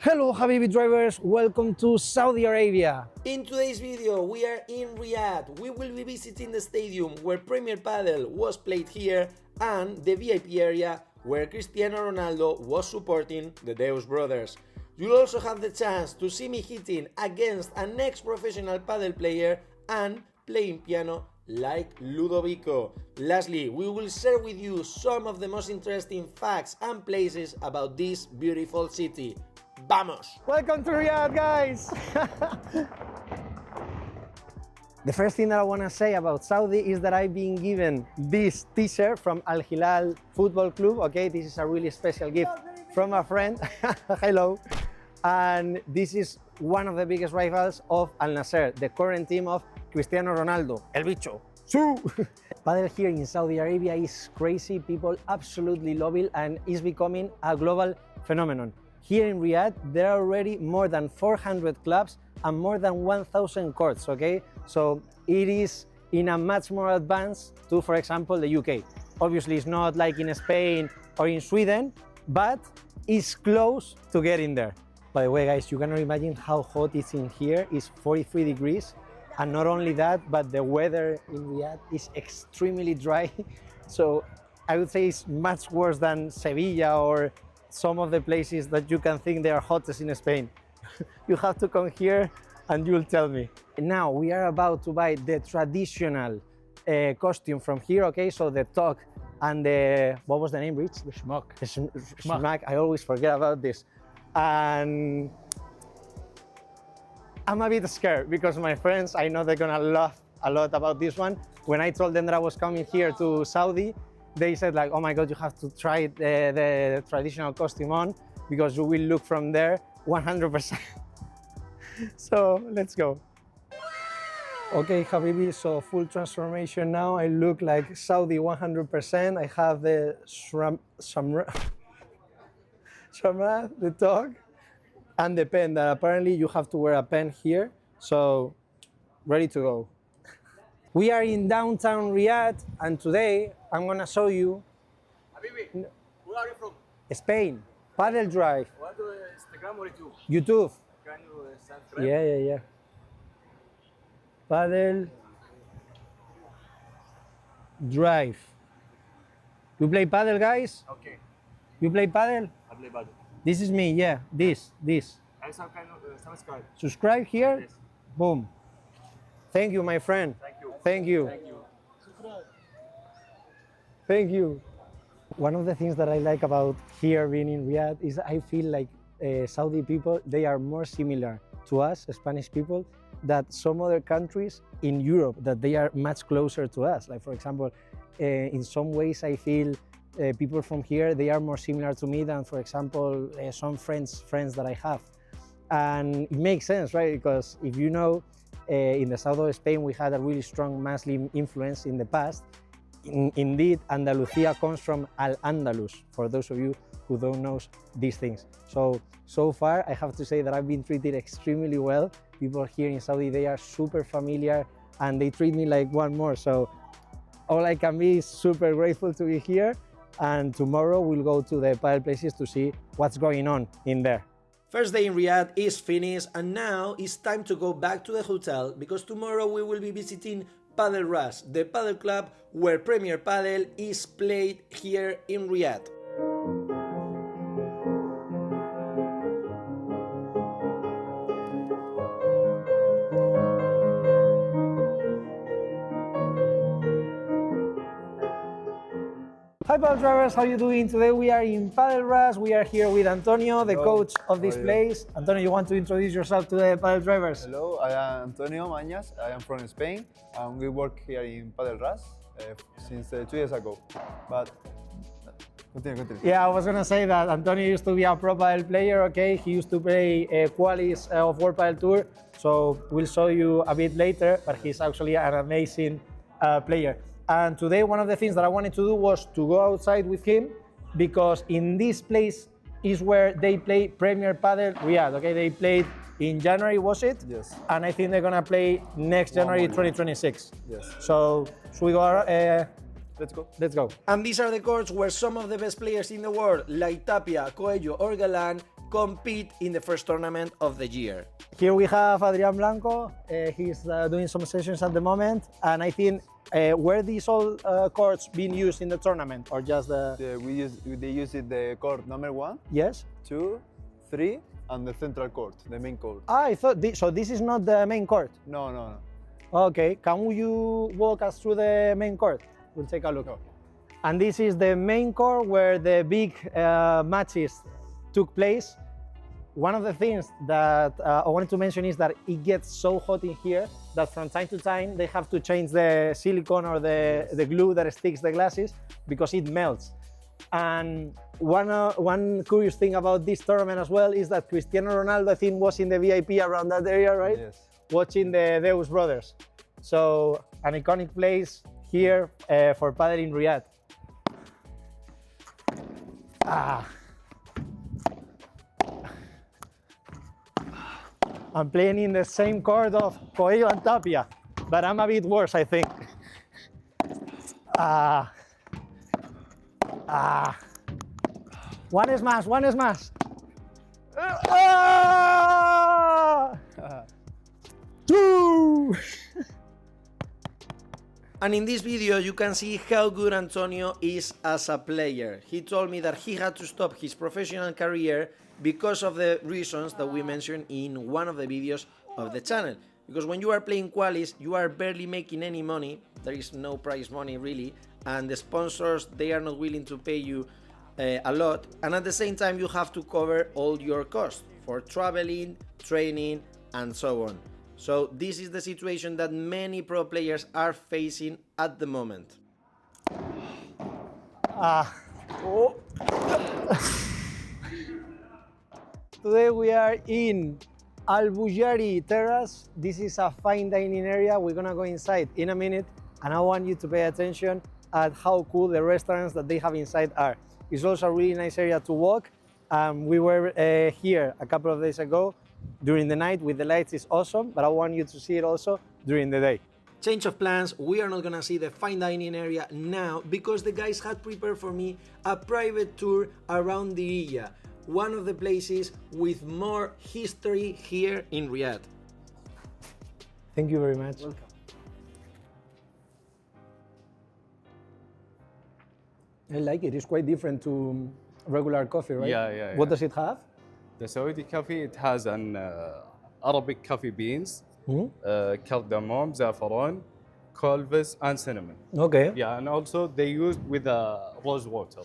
Hello Habibi drivers, welcome to Saudi Arabia. In today's video, we are in Riyadh. We will be visiting the stadium where Premier Padel was played here and the VIP area where Cristiano Ronaldo was supporting the Deus brothers. You'll also have the chance to see me hitting against an ex-professional padel player and playing piano like Ludovico. Lastly, we will share with you some of the most interesting facts and places about this beautiful city. Vamos! Welcome to Riyadh, guys! The first thing that I want to say about Saudi is that I've been given this t-shirt from Al Hilal Football Club. Okay, this is a really special gift from a friend. Hello. And this is one of the biggest rivals of Al Nassr, the current team of Cristiano Ronaldo, El Bicho. Padel here in Saudi Arabia is crazy. People absolutely love it and is becoming a global phenomenon. Here in Riyadh, there are already more than 400 clubs and more than 1,000 courts, okay? So it is in a much more advanced to, for example, the UK. Obviously, it's not like in Spain or in Sweden, but it's close to getting there. By the way, guys, you cannot imagine how hot it's in here. It's 43 degrees. And not only that, but the weather in Riyadh is extremely dry. So I would say it's much worse than Sevilla or some of the places that you can think they are hottest in Spain. You have to come here and you'll tell me. Now we are about to buy the traditional costume from here, okay? So the talk and the, what was the name, Rich? The schmuck. The schmuck. I always forget about this. And I'm a bit scared because my friends, I know they're gonna laugh a lot about this one. When I told them that I was coming here to Saudi, they said like, oh my God, you have to try the traditional costume on because you will look from there 100%. So let's go. Okay, Habibi, so full transformation now. I look like Saudi 100%. I have the shamra, the dog, and the pen that apparently you have to wear a pen here. So ready to go. We are in downtown Riyadh, and today I'm gonna show you. Habibi, where are you from? Spain, Padel Drive. What do Instagram or YouTube? YouTube. Can you subscribe? Yeah. Padel Drive. You play Padel, guys? Okay, You play Padel? I play Padel. This is me, yeah, this. I kind of subscribe. Subscribe here, Yes. boom. Thank you, my friend. Thank you. Thank you. Thank you. Thank you. One of the things that I like about here being in Riyadh is I feel like Saudi people, they are more similar to us, Spanish people, that some other countries in Europe, that they are much closer to us. Like for example, in some ways I feel people from here, they are more similar to me than, for example, some friends that I have. And it makes sense, right? Because if you know, in the south of Spain, we had a really strong Muslim influence in the past. Indeed, Andalusia comes from Al-Andalus, for those of you who don't know these things. So far, I have to say that I've been treated extremely well. People here in Saudi, they are super familiar and they treat me like one more. So all I can be is super grateful to be here. And tomorrow we'll go to the padel places to see what's going on in there. First day in Riyadh is finished and now it's time to go back to the hotel because tomorrow we will be visiting Padel Ras, the padel club where Premier Padel is played here in Riyadh. Hi Padel drivers, how are you doing? Today we are in Padel Ras. We are here with Antonio, the coach of this place. Antonio, you want to introduce yourself to the Padel drivers? Hello, I am Antonio Mañas. I am from Spain and we work here in Padel Ras since 2 years ago. But continue. Yeah, I was gonna say that Antonio used to be a pro padel player, okay? He used to play qualis of World Padel Tour, so we'll show you a bit later, but he's actually an amazing player. And today one of the things that I wanted to do was to go outside with him because in this place is where they play Premier Padel Riyadh, okay? They played in January, was it? Yes. And I think they're gonna play next January 2026. Yes. So should we go? Let's go. Let's go. And these are the courts where some of the best players in the world, like Tapia, Coelho or Galan, compete in the first tournament of the year. Here we have Adrián Blanco. He's doing some sessions at the moment, and I think were these all courts being used in the tournament or just the? They use it the court number 1, Yes. 2, 3, and the central court, the main court. Ah, I thought so. This is not the main court. No, no, no. Okay, can you walk us through the main court? We'll take a look. Sure. And this is the main court where the big matches took place. One of the things that I wanted to mention is that it gets so hot in here that from time to time they have to change the silicone or the glue that sticks the glasses because it melts. And one curious thing about this tournament as well is that Cristiano Ronaldo, I think, was in the VIP around that area, right? Yes. Watching the Deus brothers. So an iconic place here for padel in Riyadh. I'm playing in the same court of Coelho and Tapia, but I'm a bit worse, I think. One is más, one is más. Two! And in this video you can see how good Antonio is as a player. He told me that he had to stop his professional career because of the reasons that we mentioned in one of the videos of the channel. Because when you are playing qualis, you are barely making any money. There is no prize money really, and the sponsors, they are not willing to pay you a lot, and at the same time you have to cover all your costs for traveling, training, and so on. So this is the situation that many pro players are facing at the moment. Today we are in Al Bujari Terrace. This is a fine dining area. We're gonna go inside in a minute, and I want you to pay attention at how cool the restaurants that they have inside are. It's also a really nice area to walk. We were here a couple of days ago during the night with the lights. Is awesome, but I want you to see it also during the day. Change of plans, we are not gonna see the fine dining area now because the guys had prepared for me a private tour around Diriyah, one of the places with more history here in Riyadh. Thank you very much. Welcome. I like it. It's quite different to regular coffee, right? Yeah. What does it have? The Saudi coffee, it has an Arabic coffee beans, cardamom, saffron, cloves, and cinnamon. Okay. Yeah, and also they used with rose water.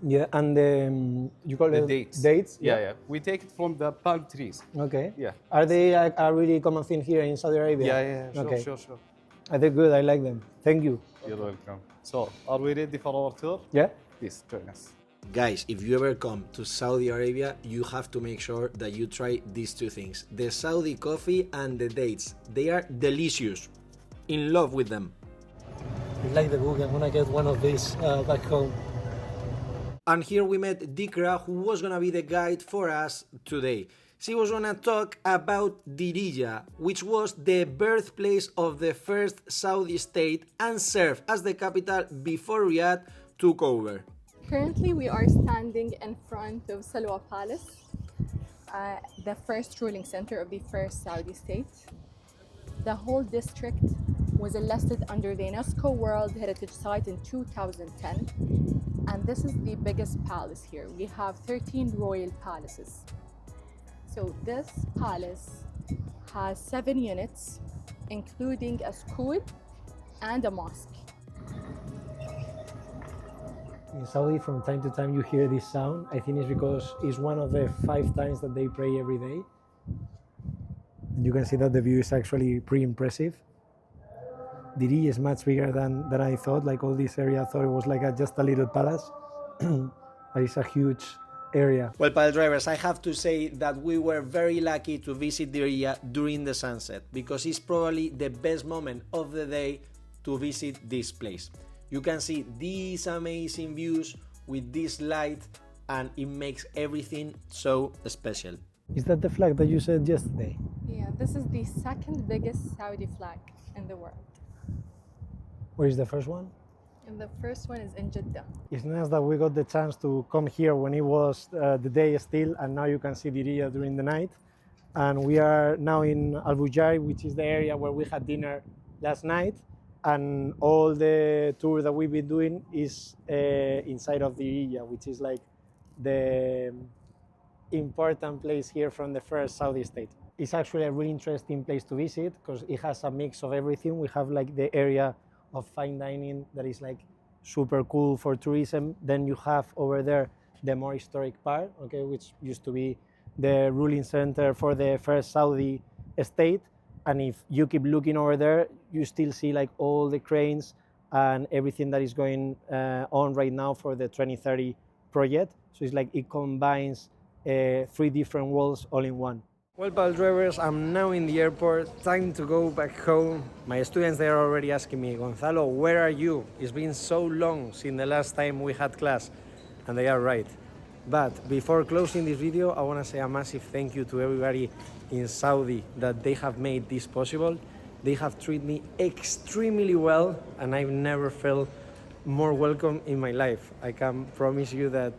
Yeah, and you call The it dates. Dates? Yeah. We take it from the palm trees. Okay. Yeah. Are they a really common thing here in Saudi Arabia? Yeah. Okay. Sure. Are they good? I like them. Thank you. You're welcome. So, are we ready for our tour? Yeah? Please join us. Guys, if you ever come to Saudi Arabia, you have to make sure that you try these two things. The Saudi coffee and the dates. They are delicious. In love with them. I like the book. I'm gonna get one of these back home. And here we met Diriyah, who was gonna be the guide for us today. She was gonna talk about Diriyah, which was the birthplace of the first Saudi state and served as the capital before Riyadh took over. Currently, we are standing in front of Salwa Palace, the first ruling center of the first Saudi state. The whole district was enlisted under the UNESCO World Heritage Site in 2010, and this is the biggest palace here. We have 13 royal palaces. So this palace has 7 units, including a school and a mosque. In Saudi, from time to time, you hear this sound. I think it's because it's one of the 5 times that they pray every day. And you can see that the view is actually pretty impressive. Diriyah is much bigger than I thought. Like all this area, I thought it was like just a little palace, but it's a huge area. Well, pile drivers, I have to say that we were very lucky to visit Diriyah during the sunset because it's probably the best moment of the day to visit this place. You can see these amazing views with this light, and it makes everything so special. Is that the flag that you said yesterday? Yeah, this is the second biggest Saudi flag in the world. Where is the first one? And the first one is in Jeddah. It's nice that we got the chance to come here when it was the day still, and now you can see Diriyah during the night. And we are now in Al Bujari, which is the area where we had dinner last night. And all the tour that we've been doing is inside of Diriyah, which is like the important place here from the first Saudi state. It's actually a really interesting place to visit because it has a mix of everything. We have like the area of fine dining that is like super cool for tourism. Then you have over there the more historic part, okay, which used to be the ruling center for the first Saudi state. And if you keep looking over there, you still see like all the cranes and everything that is going on right now for the 2030 project. So it's like it combines 3 different worlds all in one. Well, pal drivers, I'm now in the airport, time to go back home. My students, they are already asking me, Gonzalo, where are you? It's been so long since the last time we had class, and they are right. But before closing this video, I want to say a massive thank you to everybody in Saudi that they have made this possible. They have treated me extremely well, and I've never felt more welcome in my life. I can promise you that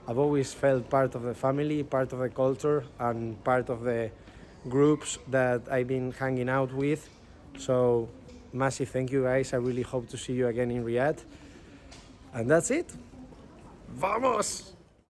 I've always felt part of the family, part of the culture, and part of the groups that I've been hanging out with. So, massive thank you guys. I really hope to see you again in Riyadh. And that's it. Vamos!